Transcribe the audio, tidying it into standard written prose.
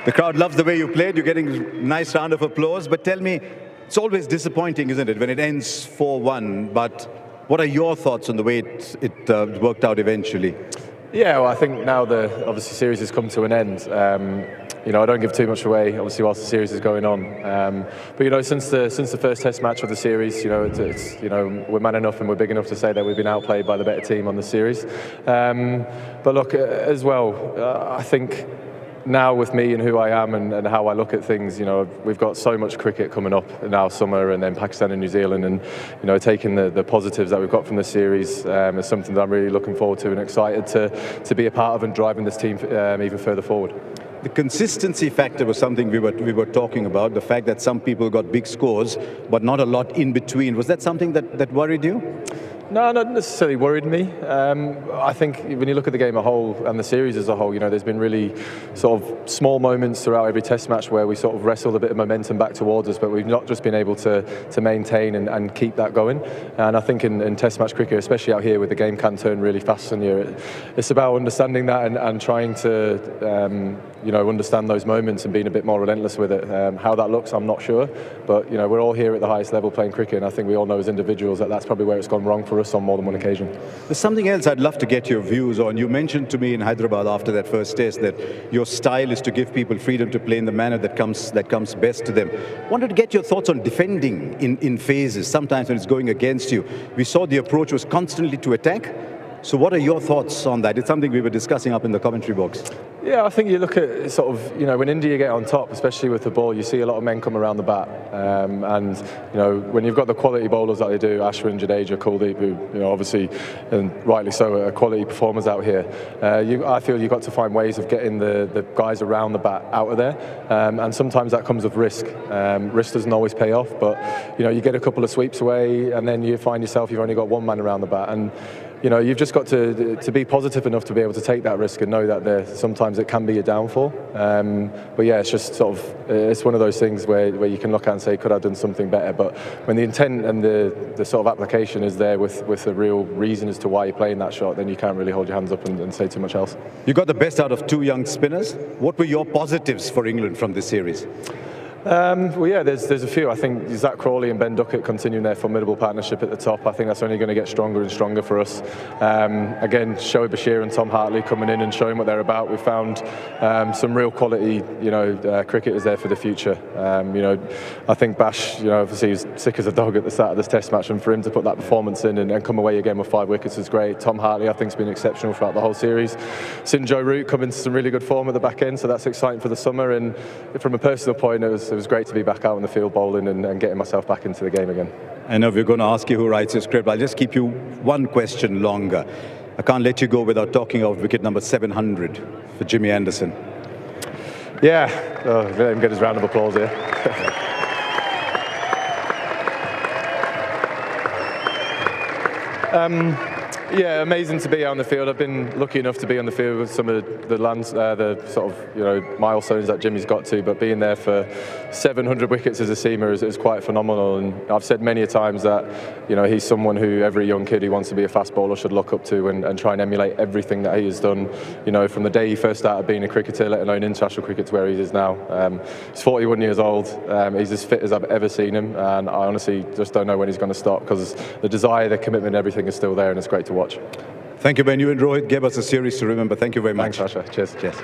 The crowd loves the way you played. You're getting a nice round of applause. But tell me, it's always disappointing, isn't it, when it ends 4-1? But what are your thoughts on the way it worked out eventually? Yeah, well, I think now the obviously series has come to an end. You know, I don't give too much away, obviously, whilst the series is going on. But you know, since the first Test match of the series, you know, it's you know, we're man enough and we're big enough to say that we've been outplayed by the better team on the series. But look, as well, I think now with me and who I am and how I look at things, you know, we've got so much cricket coming up now, summer, and then Pakistan and New Zealand, and you know, taking the positives that we've got from the series is something that I'm really looking forward to and excited to be a part of and driving this team even further forward. The consistency factor was something we were talking about, the fact that some people got big scores, but not a lot in between. Was that something that worried you? No, not necessarily worried me. I think when you look at the game as a whole and the series as a whole, you know, there's been really sort of small moments throughout every Test match where we sort of wrestled a bit of momentum back towards us, but we've not just been able to maintain and keep that going. And I think in Test match cricket, especially out here, where the game can turn really fast on you, it's about understanding that and trying to you know, understand those moments and being a bit more relentless with it. How that looks, I'm not sure, but you know, we're all here at the highest level playing cricket, and I think we all know as individuals that that's probably where it's gone wrong for us on more than one occasion. There's something else I'd love to get your views on. You mentioned to me in Hyderabad after that first Test that your style is to give people freedom to play in the manner that comes best to them. Wanted to get your thoughts on defending in phases, sometimes when it's going against you. We saw the approach was constantly to attack. So what are your thoughts on that? It's something we were discussing up in the commentary box. Yeah, I think you look at sort of, you know, when India get on top, especially with the ball, you see a lot of men come around the bat. And, you know, when you've got the quality bowlers that they do, Ashwin, Jadeja, Kuldeep, who, you know, obviously, and rightly so, are quality performers out here, I feel you've got to find ways of getting the guys around the bat out of there. And sometimes that comes with risk. Risk doesn't always pay off, but, you know, you get a couple of sweeps away and then you find yourself you've only got one man around the bat. And you know, you've just got to be positive enough to be able to take that risk and know that sometimes it can be a downfall. But yeah, it's just sort of, it's one of those things where you can look at and say, could I have done something better? But when the intent and the sort of application is there with a real reason as to why you're playing that shot, then you can't really hold your hands up and say too much else. You got the best out of two young spinners. What were your positives for England from this series? Well, yeah, there's a few. I think Zach Crawley and Ben Duckett continuing their formidable partnership at the top. I think that's only going to get stronger and stronger for us. Again, Shoaib Bashir and Tom Hartley coming in and showing what they're about. We found some real quality, you know, cricketers there for the future. You know, I think Bash, you know, obviously he's sick as a dog at the start of this Test match, and for him to put that performance in and come away again with 5 wickets is great. Tom Hartley, I think, has been exceptional throughout the whole series. Seen Joe Root come into some really good form at the back end, so that's exciting for the summer. And from a personal point, it was great to be back out in the field bowling and getting myself back into the game again. I know we're going to ask you who writes your script. I'll just keep you one question longer. I can't let you go without talking about wicket number 700 for Jimmy Anderson. Yeah, let him get his round of applause here. Yeah, amazing to be out on the field. I've been lucky enough to be on the field with some of the sort of, you know, milestones that Jimmy's got to, but being there for 700 wickets as a seamer is quite phenomenal. And I've said many a times that, you know, he's someone who every young kid who wants to be a fast bowler should look up to and try and emulate everything that he has done, you know, from the day he first started being a cricketer, let alone international cricket, to where he is now. He's 41 years old. He's as fit as I've ever seen him, and I honestly just don't know when he's going to stop, because the desire, the commitment, everything is still there, and it's great to watch. Thank you, Ben. You and Rohit gave us a series to remember. Thank you very much. Thanks, Asha. Cheers. Cheers.